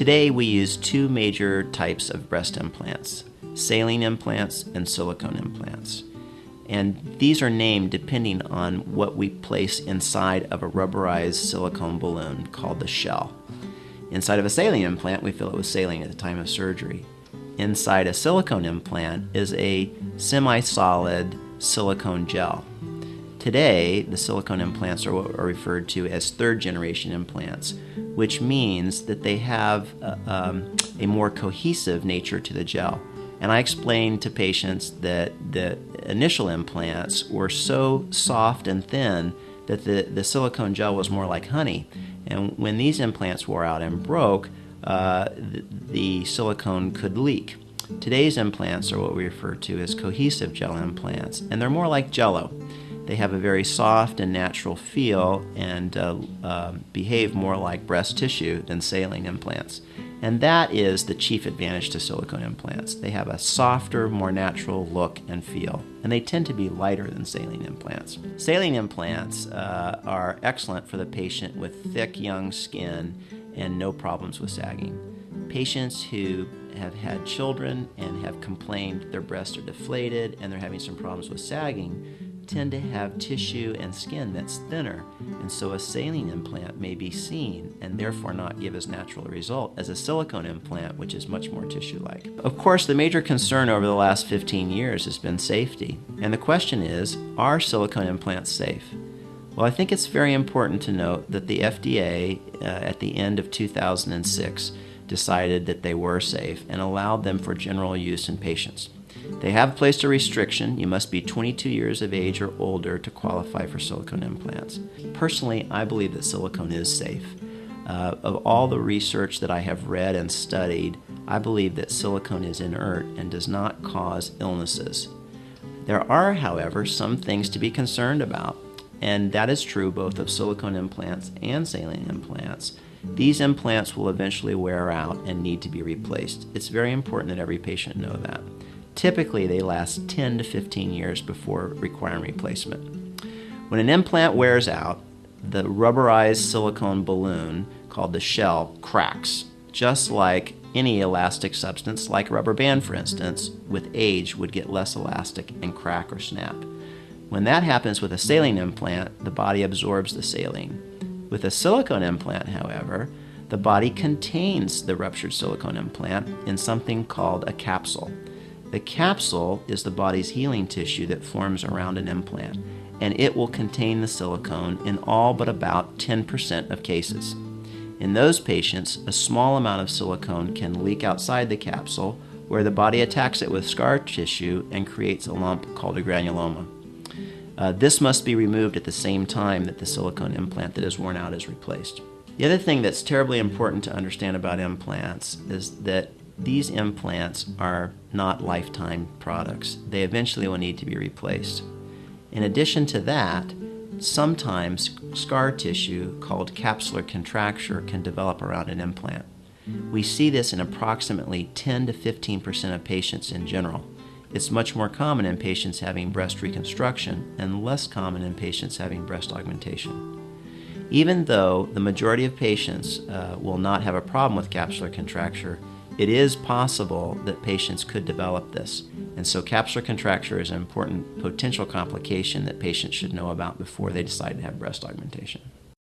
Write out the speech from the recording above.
Today we use two major types of breast implants, saline implants and silicone implants. And these are named depending on what we place inside of a rubberized silicone balloon called the shell. Inside of a saline implant, we fill it with saline at the time of surgery. Inside a silicone implant is a semi-solid silicone gel. Today, the silicone implants are what are referred to as third-generation implants, which means that they have a more cohesive nature to the gel. And I explained to patients that the initial implants were so soft and thin that the silicone gel was more like honey. And when these implants wore out and broke, the silicone could leak. Today's implants are what we refer to as cohesive gel implants, and they're more like Jell-O. They have a very soft and natural feel and behave more like breast tissue than saline implants. And that is the chief advantage to silicone implants. They have a softer, more natural look and feel, and they tend to be lighter than saline implants. Saline implants are excellent for the patient with thick, young skin and no problems with sagging. Patients who have had children and have complained their breasts are deflated and they're having some problems with sagging tend to have tissue and skin that's thinner, and so a saline implant may be seen and therefore not give as natural a result as a silicone implant, which is much more tissue-like. Of course, the major concern over the last 15 years has been safety, and the question is, are silicone implants safe? Well, I think it's very important to note that the FDA at the end of 2006 decided that they were safe and allowed them for general use in patients. They have placed a restriction. You must be 22 years of age or older to qualify for silicone implants. Personally, I believe that silicone is safe. Of all the research that I have read and studied, I believe that silicone is inert and does not cause illnesses. There are, however, some things to be concerned about, and that is true both of silicone implants and saline implants. These implants will eventually wear out and need to be replaced. It's very important that every patient know that. Typically, they last 10 to 15 years before requiring replacement. When an implant wears out, the rubberized silicone balloon, called the shell, cracks, just like any elastic substance, like a rubber band, for instance, with age would get less elastic and crack or snap. When that happens with a saline implant, the body absorbs the saline. With a silicone implant, however, the body contains the ruptured silicone implant in something called a capsule. The capsule is the body's healing tissue that forms around an implant, and it will contain the silicone in all but about 10% of cases. In those patients, a small amount of silicone can leak outside the capsule, where the body attacks it with scar tissue and creates a lump called a granuloma. This must be removed at the same time that the silicone implant that is worn out is replaced. The other thing that's terribly important to understand about implants is that these implants are not lifetime products. They eventually will need to be replaced. In addition to that, sometimes scar tissue called capsular contracture can develop around an implant. We see this in approximately 10 to 15% of patients in general. It's much more common in patients having breast reconstruction and less common in patients having breast augmentation. Even though the majority of patients will not have a problem with capsular contracture, it is possible that patients could develop this, and so capsular contracture is an important potential complication that patients should know about before they decide to have breast augmentation.